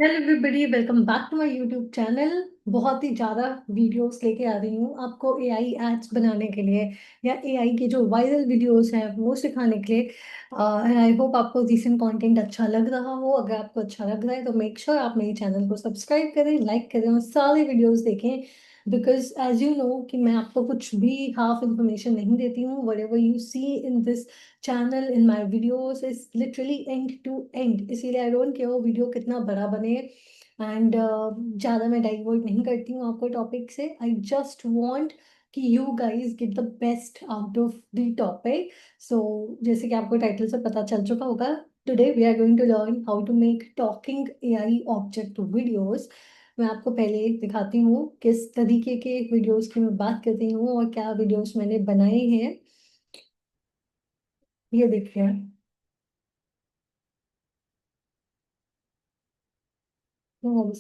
Hello everybody, welcome back to my YouTube channel. बहुत ही ज़्यादा वीडियोस लेके आ रही हूँ आपको एआई एड्स बनाने के लिए या एआई के जो वायरल वीडियोस हैं वो सिखाने के लिए। एंड आई होप आपको रिसेंट कंटेंट अच्छा लग रहा हो। अगर आपको अच्छा लग रहा है तो मेक श्योर आप मेरे चैनल को सब्सक्राइब करें, लाइक करें और सारे वीडियोस देखें। बिकॉज एज यू नो कि मैं आपको कुछ भी हाफ इंफॉर्मेशन नहीं देती हूँ। Whatever you see in this channel in my videos is literally end to end, इसीलिए आई डोंट केयर वो वीडियो कितना बड़ा बने। एंड ज़्यादा मैं डाइवर्ट नहीं करती हूँ आपको टॉपिक से। आई जस्ट वॉन्ट कि you guys get the best out of the topic. So जैसे कि आपको टाइटल से पता चल चुका होगा, today we are going to learn how to make talking AI object videos. मैं आपको पहले दिखाती हूँ किस तरीके के वीडियोस की मैं बात करती हूँ और क्या वीडियोस मैंने बनाए हैं। ये देखिए।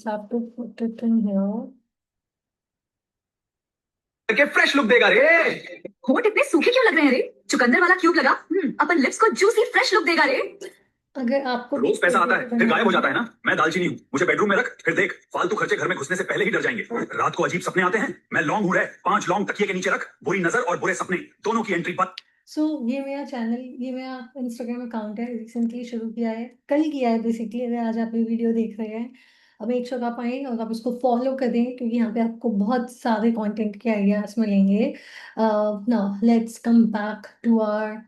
आप तो here. करके फ्रेश लुक देगा रे। होंठ इतने सूखे क्यों लग रहे हैं रे? चुकंदर वाला क्यूब लगा। अपन लिप्स को जूसी फ्रेश लुक देगा रे। अगर आपको भी रोज इस पैसा आता तरीके है से फिर गायब बनाना हो जाता है। है ना। मैं दालचीनी हूँ, मुझे बेडरूम में रख, फिर देख फालतू खर्चे घर में घुसने से पहले ही डर जाएंगे। रात को अजीब सपने आते हैं, मैं लौंग हूँ रे, 5 लौंग तकिए के नीचे रख, बुरी नजर और बुरे सपने दोनों की एंट्री बंद। सो ये मेरा चैनल, ये मेरा इंस्टाग्राम अकाउंट है, रिसेंटली शुरू किया है, कल किया है बेसिकली। अगर आज आप ये वीडियो देख रहे हैं, अब एक श्योर आप आए और आप उसको फॉलो करें क्योंकि यहाँ पे आपको बहुत सारे कंटेंट के आइडियाज मिलेंगे। Now let's come back to our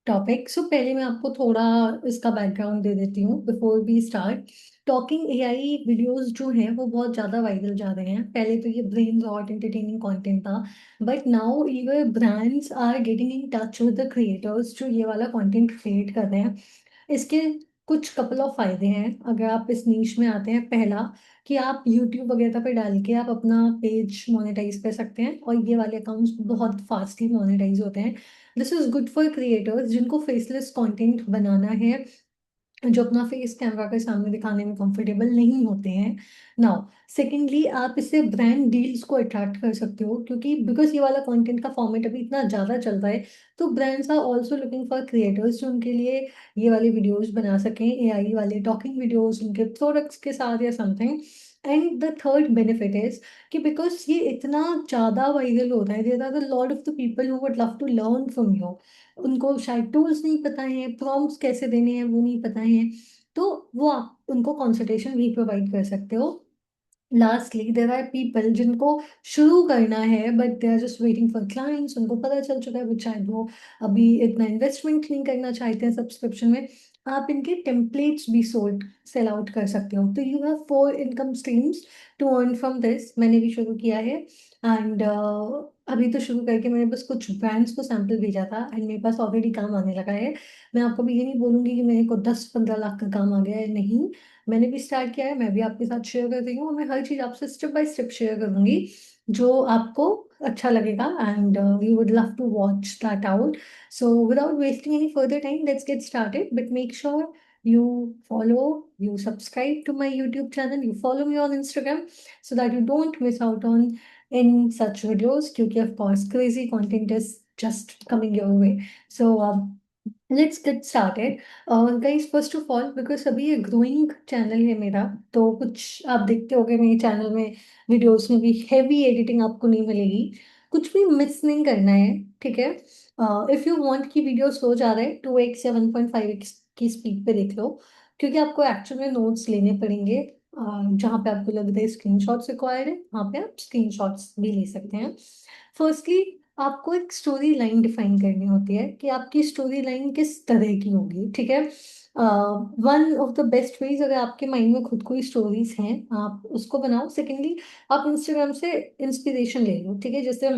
topic. So पहले मैं आपको थोड़ा इसका बैकग्राउंड दे देती हूँ before we start. Talking AI videos जो हैं वो बहुत ज़्यादा वायरल जा रहे हैं। पहले तो ये ब्रेन रॉट एंटरटेनिंग कंटेंट था, but now even brands are getting in touch with the creators जो ये वाला कंटेंट क्रिएट कर रहे हैं। इसके कुछ कपल ऑफ फायदे हैं अगर आप इस नीश में आते हैं। पहला कि आप यूट्यूब वगैरह पे डाल के आप अपना पेज मोनेटाइज कर सकते हैं और ये वाले अकाउंट्स बहुत फास्टली मोनेटाइज होते हैं। This is good for creators जिनको फेसलेस कंटेंट बनाना है, जो अपना फेस कैमरा के सामने दिखाने में कंफर्टेबल नहीं होते हैं। नाउ सेकेंडली, आप इससे ब्रांड डील्स को अट्रैक्ट कर सकते हो क्योंकि बिकॉज ये वाला कंटेंट का फॉर्मेट अभी इतना ज़्यादा चल रहा है, तो brands are also looking for creators जो उनके लिए ये वाले वीडियोस बना सकें, एआई वाले टॉकिंग वीडियोस उनके प्रोडक्ट्स के साथ या something. And the third benefit is कि बिकॉज ये इतना ज़्यादा वायरल होता है, there are the lot of the people who would love to learn from you. उनको शायद टूल्स नहीं पता है, प्रॉम्प्ट्स कैसे देने हैं वो नहीं पता है, तो वो आप उनको कंसल्टेशन भी प्रोवाइड कर सकते हो। लास्टली देर आर पीपल जिनको शुरू करना है but they are just waiting for clients. उनको पता चल चुका है, शायद वो अभी इतना इन्वेस्टमेंट नहीं करना चाहते हैं सब्सक्रिप्शन में। आप इनके टेम्पलेट्स भी सोल्ड सेल आउट कर सकते हो, तो you have 4 income streams to earn from this. मैंने भी शुरू किया है एंड अभी तो शुरू करके मैंने बस कुछ ब्रांड्स को सैंपल भेजा था एंड मेरे पास ऑलरेडी काम आने लगा है। मैं आपको भी ये नहीं बोलूंगी कि मेरे को 10-15 लाख का काम आ गया है, नहीं। मैंने भी स्टार्ट किया है, मैं भी आपके साथ शेयर कर रही हूँ, मैं हर चीज़ आपसे स्टेप बाय स्टेप शेयर करूंगी जो आपको अच्छा लगेगा and we would love to watch that out. So without wasting any further time let's get started, but make sure you follow, you subscribe to my YouTube channel, you follow me on Instagram so that you don't miss out on in such videos क्योंकि of course crazy content is just coming your way. So let's get started guys. First of all because अभी ये growing channel है मेरा, तो कुछ आप देखते होगे मेरे चैनल में वीडियोस में भी हैवी एडिटिंग आपको नहीं मिलेगी। कुछ भी मिस नहीं करना है, ठीक है। इफ़ यू वांट कि वीडियो स्लो जा रहा है 2x या 1.5x की स्पीड पे देख लो, क्योंकि आपको एक्चुअल में नोट्स लेने पड़ेंगे। जहाँ पे आपको लग रहा है स्क्रीन शॉट्स रिक्वायर्ड है वहाँ पे आप स्क्रीन शॉट्स भी ले सकते हैं। फर्स्टली आपको एक स्टोरी लाइन डिफाइन करनी होती है कि आपकी स्टोरी लाइन किस तरह की होगी, ठीक है। One of the best veg, अगर आपके माइंड में खुद कोई स्टोरीज हैं आप उसको बनाओ। सेकेंडली आप इंस्टाग्राम से इंस्पिरेशन ले लो, ठीक है। जैसे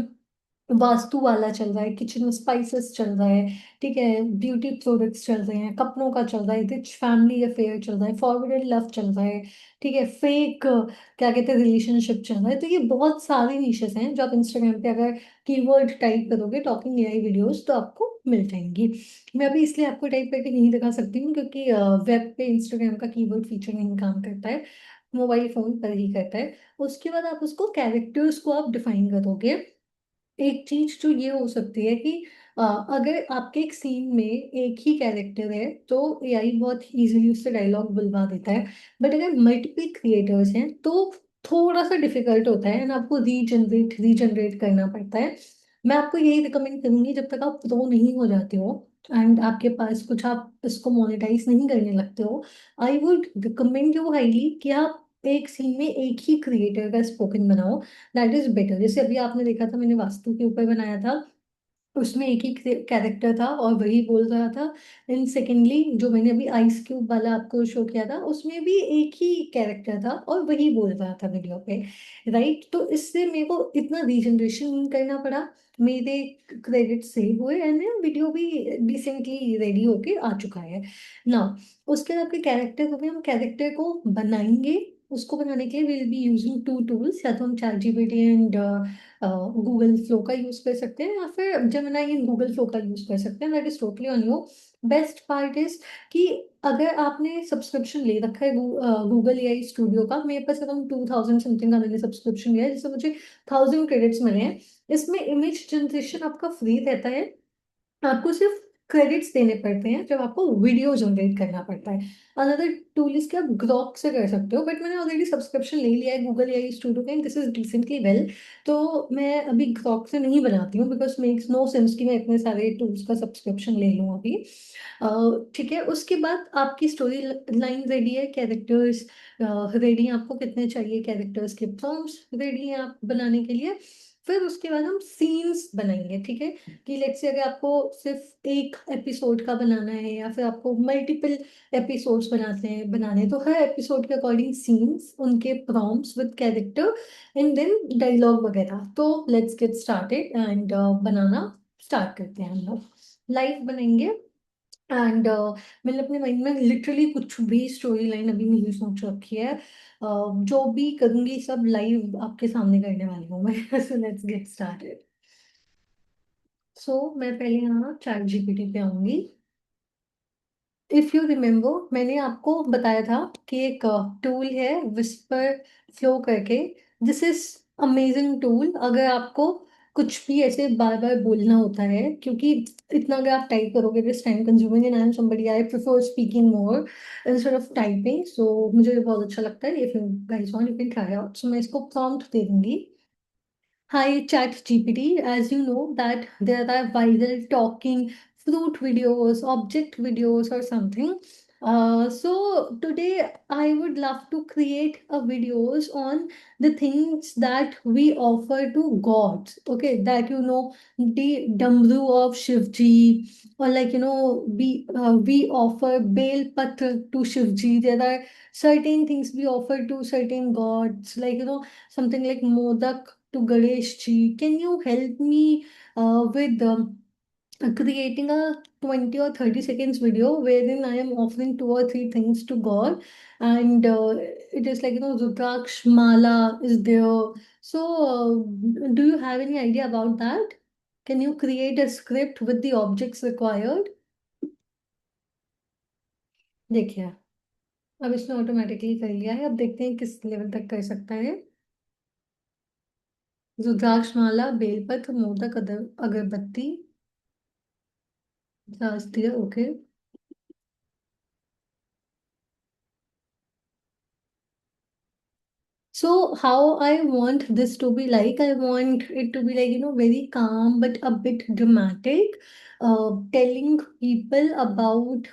वास्तु वाला चल रहा है, किचन में स्पाइसेस चल रहा है, ठीक है, ब्यूटी प्रोडक्ट्स चल रहे हैं, कपड़ों का चल रहा है, रिच फैमिली अफेयर चल रहा है, फॉरवर्डेड लव चल रहा है, ठीक है, फेक क्या कहते हैं रिलेशनशिप चल रहा है। तो ये बहुत सारी निशेस हैं जो आप इंस्टाग्राम पे अगर कीवर्ड टाइप करोगे टॉकिंग एआई वीडियोस तो आपको मिल जाएंगी। मैं अभी इसलिए आपको टाइप करके नहीं दिखा सकती हूँ क्योंकि वेब पे इंस्टाग्राम का कीवर्ड फीचर नहीं काम करता है, मोबाइल फोन पर ही करता है। उसके बाद आप उसको कैरेक्टर्स को आप डिफाइन करोगे। एक चीज जो ये हो सकती है कि अगर आपके एक सीन में एक ही कैरेक्टर है तो एआई बहुत इजीली उससे डायलॉग बुलवा देता है। बट अगर मल्टीपल क्रिएटर्स हैं तो थोड़ा सा डिफिकल्ट होता है एंड आपको रीजनरेट करना पड़ता है। मैं आपको यही रिकमेंड करूंगी, जब तक आप प्रो नहीं हो जाते हो एंड आपके पास कुछ, आप इसको मोनेटाइज नहीं करने लगते हो, I would recommend you highly कि आप एक सीन में एक ही क्रिएटर का स्पोकन बनाओ। That is better. जैसे अभी आपने देखा था, मैंने वास्तु के ऊपर बनाया था, उसमें एक ही कैरेक्टर था और वही बोल रहा था। एंड सेकेंडली जो मैंने अभी आइस क्यूब वाला आपको शो किया था, उसमें भी एक ही कैरेक्टर था और वही बोल रहा था वीडियो पे। राइट, तो इससे मेरे को इतना रीजनरेशन नहीं करना पड़ा, मेरे क्रेडिट सेव हुए एंड वीडियो भी डिसेंटली रेडी होके आ चुका है ना। उसके बाद आपके कैरेक्टर को भी, हम कैरेक्टर को बनाएंगे। उसको बनाने के लिए will be using two tools, या तो हम chat GPT and Google flow का यूज कर सकते हैं, या फिर जेमिनाई एंड गूगल फ्लो का यूज कर सकते हैं। That is totally on you. Best part is कि अगर आपने सब्सक्रिप्शन ले रखा है गूगल एआई स्टूडियो का, मेरे पास अराउंड 2000 समथिंग का मैंने सब्सक्रिप्शन लिया है, जिससे मुझे 1000 क्रेडिट्स मिले हैं। इसमें इमेज जनरेशन आपका फ्री रहता है, आपको सिर्फ क्रेडिट्स देने पड़ते हैं जब आपको वीडियो जनरेट करना पड़ता है। अनदर टूल इसके आप ग्रॉक से कर सकते हो, बट मैंने ऑलरेडी सब्सक्रिप्शन ले लिया है गूगल एआई स्टूडियो का, दिस इज डिसेंटली वेल। तो मैं अभी ग्रॉक से नहीं बनाती हूँ, बिकॉज मेक्स नो सेंस कि मैं इतने सारे टूल्स का सब्सक्रिप्शन ले लूँ अभी। ठीक है, उसके बाद आपकी स्टोरी लाइन रेडी है, कैरेक्टर्स रेडी हैं, आपको कितने चाहिए कैरेक्टर्स के प्रॉम्प्ट्स रेडी हैं आप बनाने के लिए। फिर उसके बाद हम सीन्स बनाएंगे, ठीक है। कि लेट्स से अगर आपको सिर्फ एक एपिसोड का बनाना है या फिर आपको मल्टीपल एपिसोड्स बनाने हैं, तो हर एपिसोड के अकॉर्डिंग सीन्स, उनके prompts with character and then dialogue वगैरह। तो लेट्स गेट स्टार्टेड एंड बनाना स्टार्ट करते हैं हम लोग। लाइव बनाएंगे एंड मैंने अपने माइंड में लिटरली कुछ भी स्टोरी लाइन अभी नहीं सोच रखी है। जो भी करूंगी सब लाइव आपके सामने करने वाली हूँ मैं। So let's get started. So मैं पहले यहाँ चैट जीपीटी पे आऊंगी। इफ यू रिमेम्बर, मैंने आपको बताया था कि एक टूल है विस्पर फ्लो करके। This is amazing tool. अगर आपको कुछ भी ऐसे बार बार बोलना होता है, क्योंकि इतना अगर आप टाइप करोगे this time consuming, and I am somebody I prefer speaking more instead of typing, so मुझे ये बहुत अच्छा लगता है। If you guys want you can try out. So मैं इसको प्रॉम्प्ट दे दूंगी। Hi, ChatGPT. As you know that there are viral talking fruit videos, object videos, or something. So today I would love to create a videos on the things that we offer to gods. Okay, that the Damru of Shivji, or like we offer Bel Patra to Shivji. There are certain things we offer to certain gods, like something like Modak to Ganesh ji. Can you help me with creating a 20 or 30 seconds video wherein I am offering two or three things to God, and it is like Rudraksh Mala is there. So, do you have any idea about that? Can you create a script with the objects required? देखिए, अब इसने automatically कर लिया है। अब देखते हैं किस लेवल तक कर सकता है। रुद्राक्षमाला, बेलपत्र, मोदक, अगरबत्ती, शास्त्रीय। Okay. So how I want this to be like, I want it to be like, very calm but a bit dramatic, telling people about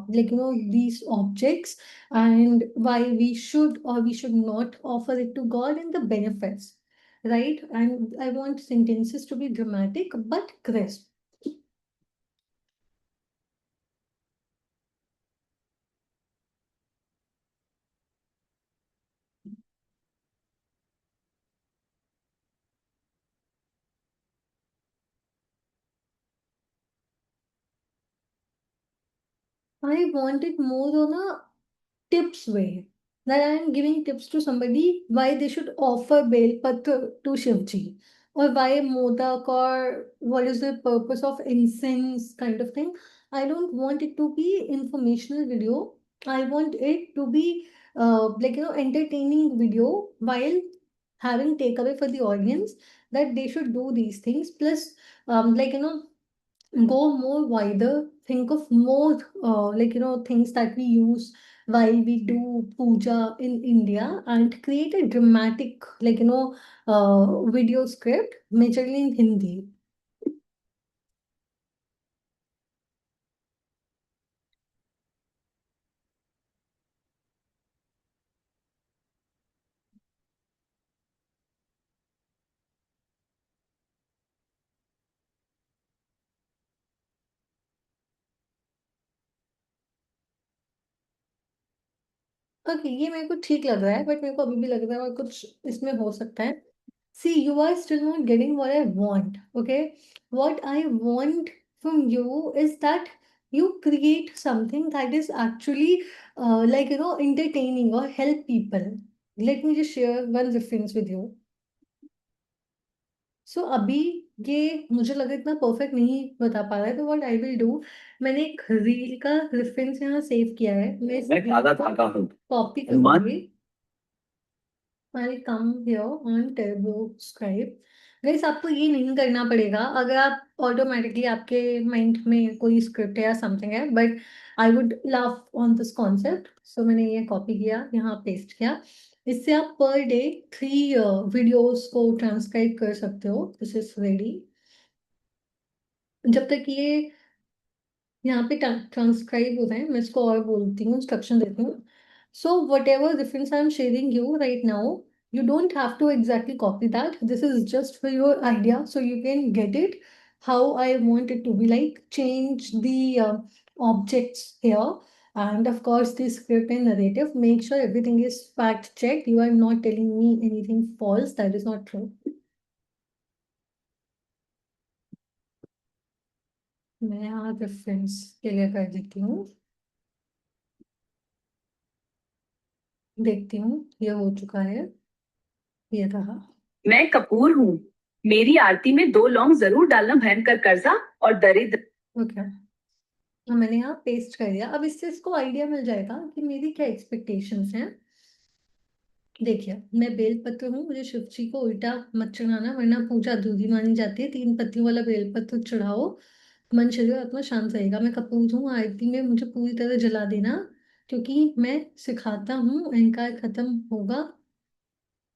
these objects and why we should or we should not offer it to God and the benefits, right? And I want sentences to be dramatic but crisp. I want it more on a tips way, that I am giving tips to somebody why they should offer Bel Patra to Shivji, or why Modak, or what is the purpose of incense, kind of thing. I don't want it to be informational video. I want it to be entertaining video while having takeaway for the audience that they should do these things. Plus, like go more wider, think of more things that we use while we do puja in India, and create a dramatic video script majorly in Hindi. Okay, ये मेरे को ठीक लग रहा है, but मेरे को अभी भी लग रहा है और कुछ इसमें हो सकता है. See, you are still not getting what I want, okay? What I want from you is that you create something that is actually entertaining or help people. Let me just share one reference with you. So अभी ये मुझे लगा इतना perfect नहीं बता पा रहा है, तो व्हाट आई विल डू, मैंने एक रील का रेफरेंस यहाँ सेव किया है, मैं इस रील को कॉपी करूंगी. I'll come here on Turbo Scribe. Guys, आपको ये नहीं करना पड़ेगा अगर आप ऑटोमेटिकली आपके माइंड में कोई स्क्रिप्ट है या समथिंग है, but I would love on this concept. So मैंने ये कॉपी किया, यहाँ पेस्ट किया. इससे आप पर डे 3 वीडियोस को ट्रांसक्राइब कर सकते हो. This is ready. जब तक ये यहाँ पे ट्रांसक्राइब होता है, मैं इसको और बोलती हूँ, इंस्ट्रक्शन देती हूँ. So what ever reference I am sharing you right now, you don't have to exactly copy that. This is just for your idea, so you can get it how I want it to be. Like, change the objects here, and of course the script and narrative. Make sure everything is fact checked. You are not telling me anything false. That is not true. मैं यहाँ reference के लिए कर देती हूँ. देखती हूँ ये हो चुका है. ये रहा. मैं कपूर हूँ। मेरी आरती में 2 लौंग जरूर डालना, भयंकर कर्जा और दरिद्र। ओके, मैंने यहाँ पेस्ट कर दिया. अब इससे इसको आइडिया मिल जाएगा कि मेरी क्या एक्सपेक्टेशंस हैं. देखिए, मैं बेलपत्र हूँ, मुझे शिव जी को उल्टा मत चढ़ाना, वरना पूजा अधूरी मानी जाती है. 3 पत्तियों वाला बेलपत्र चढ़ाओ, मन शरीर आत्मा शांत रहेगा. मैं कपूर हूँ, आरती में मुझे पूरी तरह जला देना, क्योंकि मैं सिखाता हूँ, अहंकार खत्म होगा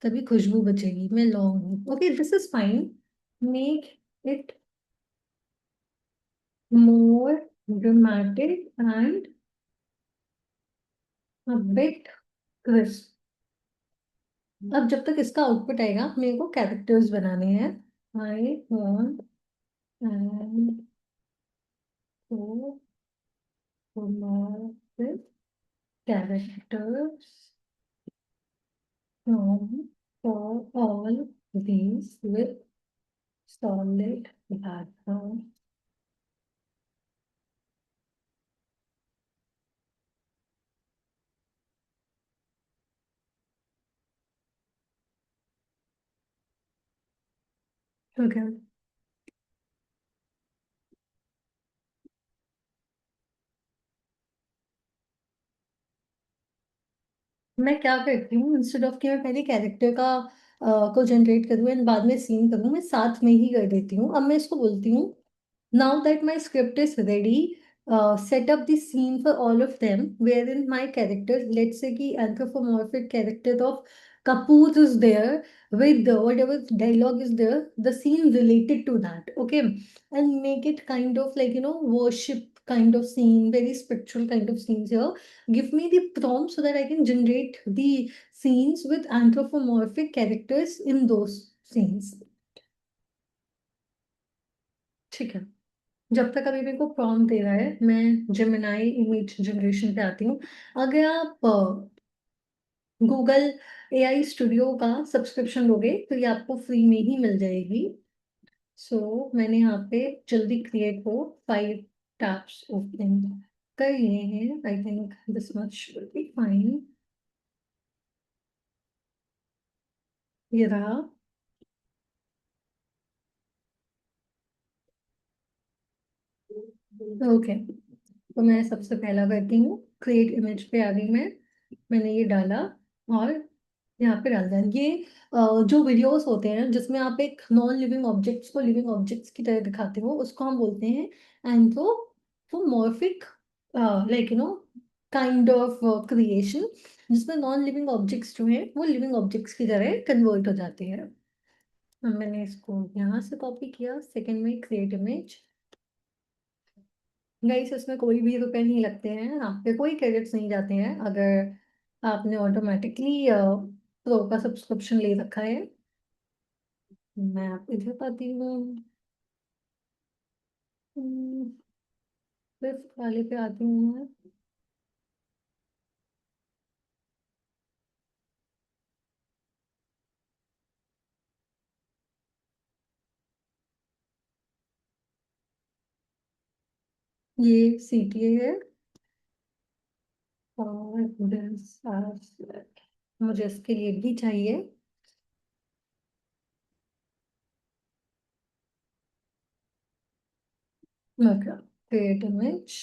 तभी खुशबू बचेगी. मैं लौंग हूँ. Okay, this is fine. Make it more dramatic and a bit crisp. अब जब तक इसका आउटपुट आएगा, मेरे को कैरेक्टर्स बनाने हैं. आई वांट एंड तो characters from for all these with solid background. Okay. मैं क्या करती हूँ, इंस्टेड ऑफ कि मैं पहले कैरेक्टर का को जनरेट करूँ एंड बाद में सीन करूँ, मैं साथ में ही कर देती हूँ. अब मैं इसको बोलती हूँ, now that my script is ready, set up the scene for all of them, wherein my character, let's say the anthropomorphic character of Kapoor is there with whatever dialogue is there, the scene related to that, okay, and make it kind of worship kind of scene, very spiritual kind of scenes here. Give me the prompt so that I can generate the scenes with anthropomorphic characters in those scenes. ठीक है. जब तक अभी मेरे को prompt दे रहा है, मैं जेमिनाई इमेज जनरेशन पे आती हूँ. अगर आप गूगल एआई स्टूडियो का सब्सक्रिप्शन लोगे तो ये आपको फ्री में ही मिल जाएगी. मैंने यहाँ पे जल्दी क्रिएट हो 5 टैब्स ओपन कर लिए हैं. I think this much will be fine. ये रहा. ओके, तो मैं सबसे पहला करती हूँ क्रिएट इमेज पे आ गई मैं. मैंने ये डाला और यहाँ पे डाल दें ये जो वीडियोस होते हैं जिसमें आप एक नॉन लिविंग ऑब्जेक्ट्स को लिविंग ऑब्जेक्ट्स की तरह दिखाते हो, उसको हम बोलते हैं anthropomorphic, like kind of creation, जिसमें नॉन लिविंग ऑब्जेक्ट्स जो हैं वो लिविंग ऑब्जेक्ट्स की तरह कन्वर्ट हो जाते हैं। अब मैंने इसको यहाँ से कॉपी किया, सेकंड में क्रिएट इमेज। गाइस इसमें कोई भी रुपए नहीं लगते हैं, आप पे कोई क्रेडिट्स नहीं जाते हैं अगर आपने ऑटोमेटिकली प्रो का सब्सक्रिप्शन ले रखा है। मैं आप इधर पाती हूँ, फिफ्थ वाले पे आती हूँ मैं। ये CTA है और मुझे इसके लिए भी चाहिए। क्रिएट इमेज,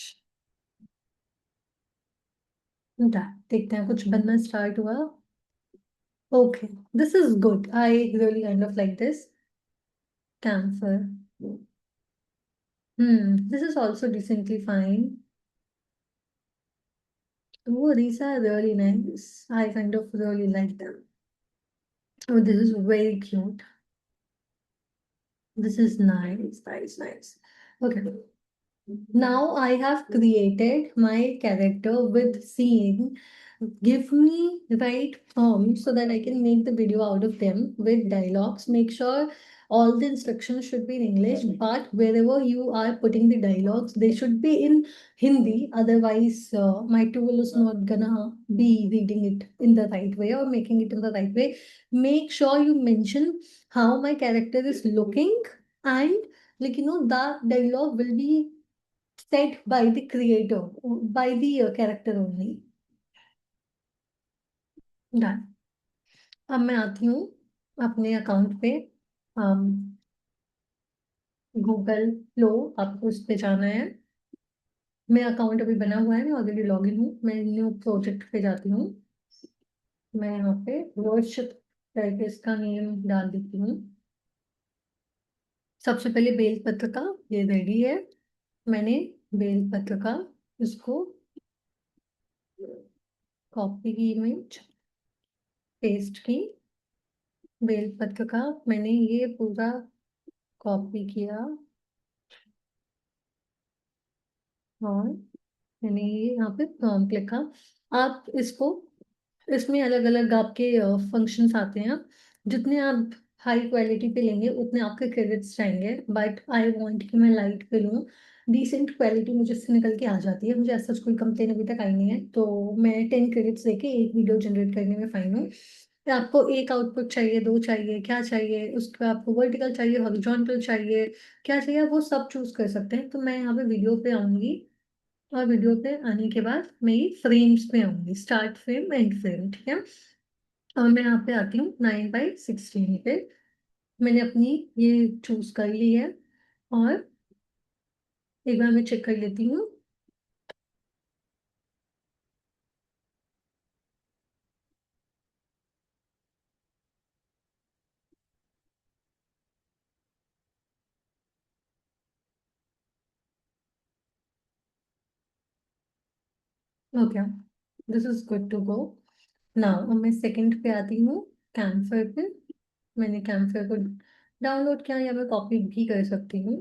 देखते हैं कुछ बनना स्टार्ट हुआ। Okay, this is good, I really kind of like this cancer. This is also decently fine. Oh, these are really nice. I kind of really like them. Oh, this is very cute. This is nice, nice, nice. Okay. Now I have created my character with scene. Give me right prompts so that I can make the video out of them with dialogues. Make sure all the instructions should be in English, but wherever you are putting the dialogues, they should be in Hindi. Otherwise, my tool is not gonna be reading it in the right way or making it in the right way. Make sure you mention how my character is looking, and that dialogue will be said by the creator, by the character only. Done. अब मैं आती हूँ अपने account पे। Google लो, आपको उस पे जाना है। मेरा अकाउंट अभी बना हुआ है, मैं ऑलरेडी लॉग इन हूँ। मैं न्यू प्रोजेक्ट पे जाती हूँ। मैं यहाँ पे वर्षित करके इसका नेम डाल देती हूँ। सबसे पहले बेलपत्र का ये रेडी है। मैंने बेलपत्र का इसको कॉपी की इमेज, पेस्ट की। बेलपत्र का मैंने ये पूरा कॉपी किया और मैंने ये यहाँ पे प्रॉम्प्ट लिखा। आप इसको, इसमें अलग अलग आपके फंक्शंस आते हैं। जितने आप हाई क्वालिटी पे लेंगे उतने आपके क्रेडिट्स जाएंगे, बट आई वांट कि मैं लाइट पे लूँ। डिसेंट क्वालिटी मुझे इससे निकल के आ जाती है, मुझे ऐसा कोई कंप्लेन अभी तक आई नहीं है, तो मैं 10 क्रेडिट्स देके एक वीडियो जनरेट करने में फाइन हूँ। तो आपको एक आउटपुट चाहिए, दो चाहिए, क्या चाहिए, उसका आपको वर्टिकल चाहिए, हॉरिजॉन्टल चाहिए, क्या चाहिए, आप वो सब चूज कर सकते हैं। तो मैं यहाँ पे वीडियो पे आऊंगी और वीडियो पे आने के बाद मैं ये फ्रेम्स पे आऊंगी, स्टार्ट फ्रेम एंड फ्रेम, ठीक है। और मैं यहाँ पे आती हूँ 9:16 पे। मैंने अपनी ये चूज कर ली है और एक बार मैं चेक कर लेती हूँ। Okay, this is good to go. Now अब मैं सेकंड पे आती हूँ, कैम्फर पे। मैंने कैम्फर को डाउनलोड किया या मैं कॉपी भी कर सकती हूँ।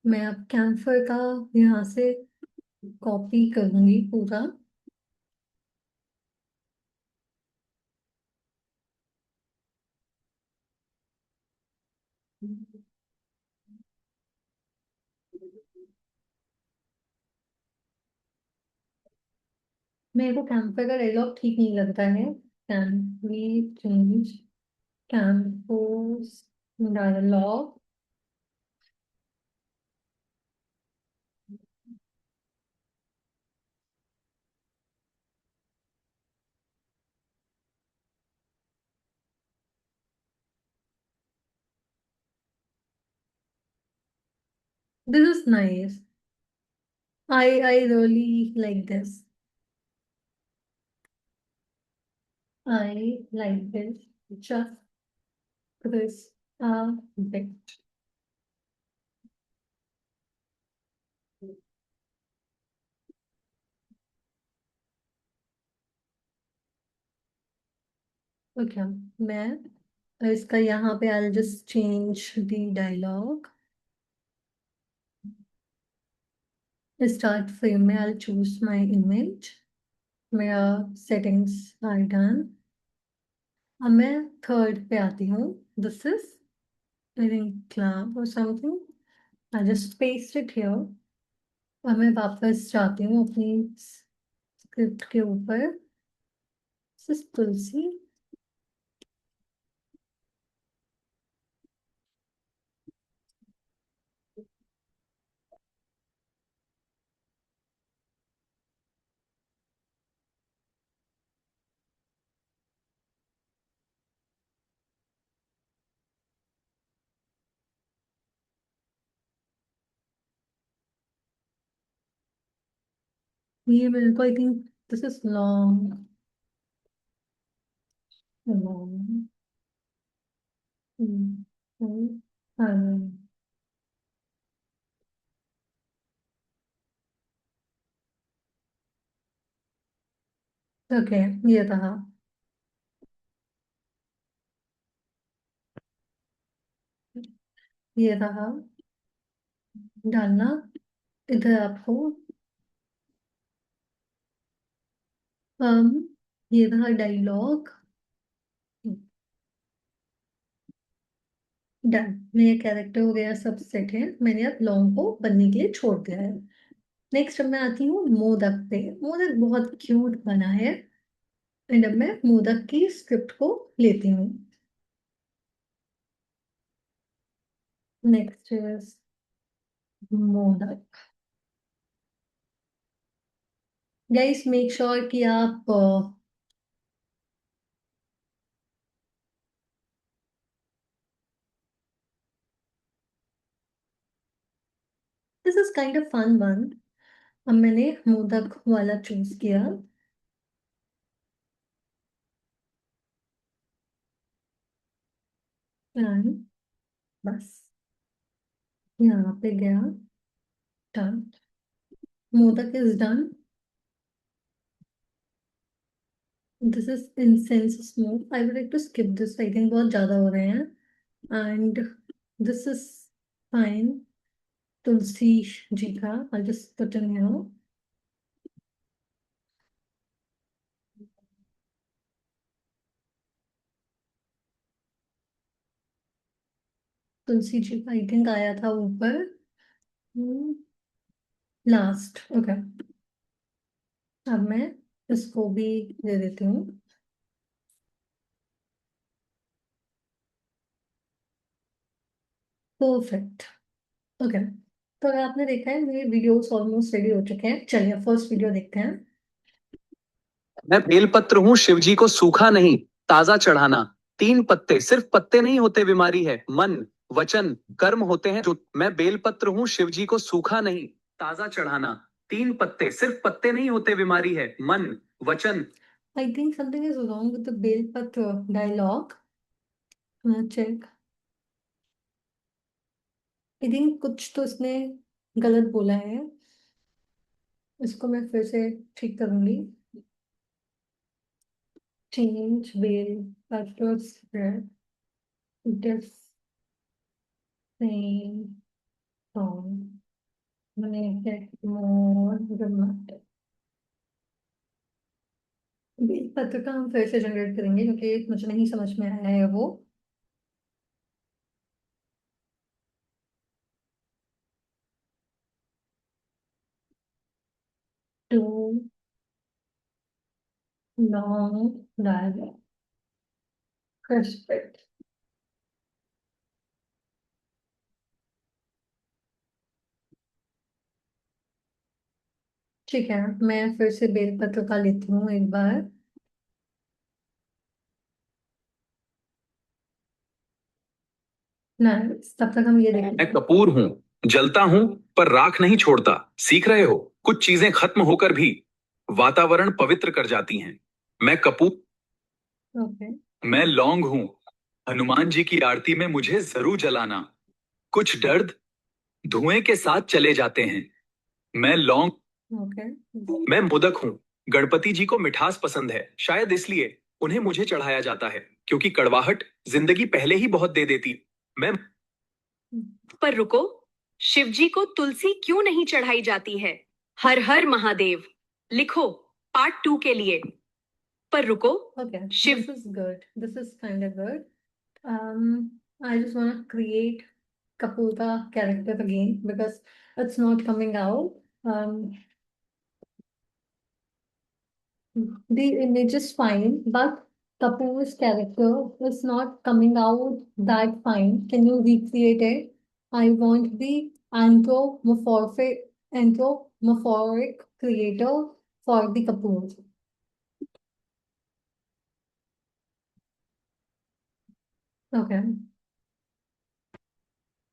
मैं अब कैम्फर का यहाँ से कॉपी करूंगी पूरा। मेरे को कैंपर का डायलॉग ठीक नहीं लगता है। Can we change campus dialogue? This is nice, I really like this. I like this just this bit. Okay, मैं इसका यहाँ पे I'll just change the dialogue. Start frame में I'll choose my image. मेरा settings are done. अब मैं third पे आती हूँ. This is I think clamp or something. I just paste it here. अब मैं वापस जाती हूँ अपनी स्क्रिप्ट के ऊपर. This is तुलसी. ये मेरे को I think this is long. Long. Hmm. Hmm. Okay, ये था. ये रहा डालना इधर आपको. ये रहा डायलॉग. डन. मेरे कैरेक्टर वगैरह सब सेट है. मैंने अब लॉन्ग को बनने के लिए छोड़ दिया है. नेक्स्ट अब मैं आती हूँ मोदक पे. मोदक बहुत क्यूट बना है. एंड अब मैं मोदक की स्क्रिप्ट को लेती हूँ. Next is modak. Guys make sure कि आप this is kind of fun one. अब मैंने मोदक वाला चूज किया. And बस यहाँ पे गया. Done. Modak is done. This is incense smoke. I would like to skip this. I think बहुत ज्यादा हो रहे हैं. And this is fine. Tulsi ji का I just put in here. Tulsi ji का आई थिंक आया था ऊपर लास्ट. ओके, अब मैं इसको भी दे देती हूँ. परफेक्ट. ओके, तो अगर आपने देखा है मेरे वीडियोस ऑलमोस्ट रेडी हो चुके हैं. चलिए फर्स्ट वीडियो देखते हैं. मैं बेलपत्र हूँ शिवजी को सूखा नहीं ताजा चढ़ाना. 3 पत्ते सिर्फ पत्ते नहीं होते बीमारी है मन वचन कर्म होते हैं जो. मैं बेलपत्र हूँ शिवजी को सूखा नहीं ताजा चढ़ाना. 3 पत्ते सिर्फ पत्ते नहीं होते बीमारी है मन वचन. I think something is wrong with the बेलपत्र dialogue. चेक. आई थिंक कुछ तो इसने गलत बोला है. इसको मैं फिर से ठीक करूंगी. चेंज बेलपत्र spread this same song. Make it more dramatic. बेलपत्र का हम फिर से जनरेट करेंगे क्योंकि मुझे नहीं समझ में आया है वो. Too long dialogue. Respect. ठीक है, मैं फिर से बेलपत्र का लेती हूँ एक बार. नाइस. तब तक हम ये मैं देखेंगे. कपूर हूँ जलता हूँ पर राख नहीं छोड़ता. सीख रहे हो कुछ चीजें खत्म होकर भी वातावरण पवित्र कर जाती हैं. मैं कपूर ओके। मैं लौंग हूँ, हनुमान जी की आरती में मुझे जरूर जलाना। कुछ दर्द धुएं के साथ चले जाते हैं। मैं लौंग ओके। मैं मोदक हूँ, गणपति जी को मिठास पसंद है, शायद इसलिए उन्हें मुझे चढ़ाया जाता है, क्योंकि कड़वाहट जिंदगी पहले ही बहुत दे देती। मैं पर रुको, शिवजी को तुलसी क्यों नहीं चढ़ाई जाती है? हर हर महादेव लिखो पार्ट 2 के लिए। पर रुको, Okay, Shiv this is good. This is kind of good. I just want to create Kapurta character again because it's not coming out. The image is fine, but Kapoor's character is not coming out that fine. Can you recreate it? I want the anthropomorphic creator for the Kapoor. Okay,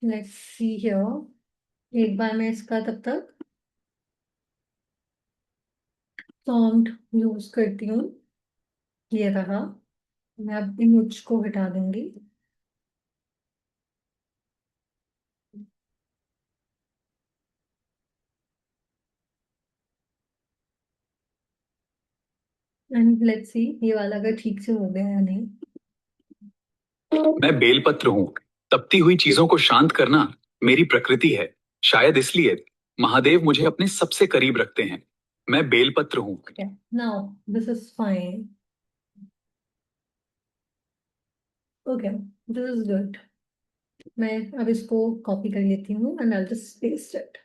let's see here. एक बार मैं इसका तब तक prompt use करती हूँ। ये रहा, मैं अब इमेज को हटा दूंगी। एंड लेट्स सी ये वाला अगर ठीक से हो गया या नहीं। मैं बेलपत्र हूँ, तपती हुई चीजों को शांत करना मेरी प्रकृति है, शायद इसलिए महादेव मुझे अपने सबसे करीब रखते हैं। मैं बेलपत्र हूँ। Now this is fine. Okay, this is good. मैं अब इसको कॉपी कर लेती हूँ and I just paste it.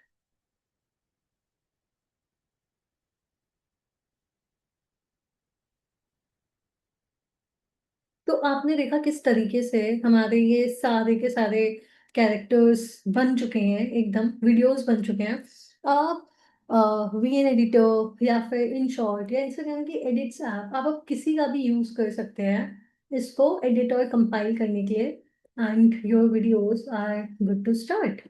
तो आपने देखा किस तरीके से हमारे ये सारे के सारे कैरेक्टर्स बन चुके हैं, एकदम वीडियोस बन चुके हैं। आप वीएन एडिटर या फिर इन शॉर्ट या इंस्टाग्राम की एडिट्स ऐप आप किसी का भी यूज कर सकते हैं इसको एडिट और कंपाइल करने के लिए and your videos are good to start.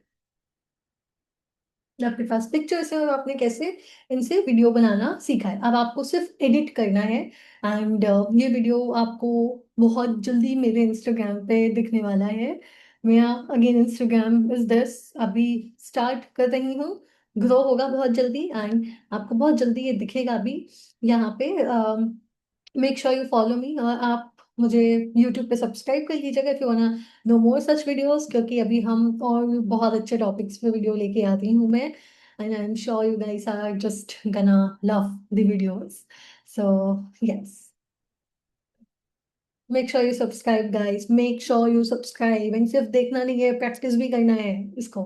आपके पास पिक्चर्स है और आपने कैसे इनसे वीडियो बनाना सीखा है, अब आपको सिर्फ एडिट करना है। एंड ये वीडियो आपको बहुत जल्दी मेरे इंस्टाग्राम पे दिखने वाला है। मेरा अगेन इंस्टाग्राम इज दिस, अभी स्टार्ट कर रही हूँ, ग्रो होगा बहुत जल्दी एंड आपको बहुत जल्दी ये दिखेगा भी यहाँ पे। Make sure you follow me और आप मुझे यूट्यूब पे सब्सक्राइब कर लीजिएगा if you wanna know more such videos, क्योंकि अभी हम और बहुत अच्छे टॉपिक्स पे वीडियो लेके आती हूँ मैं and I am sure you guys are just gonna love the videos. So yes, make sure you subscribe guys, make sure you subscribe and सिर्फ देखना नहीं है, प्रैक्टिस भी करना है इसको।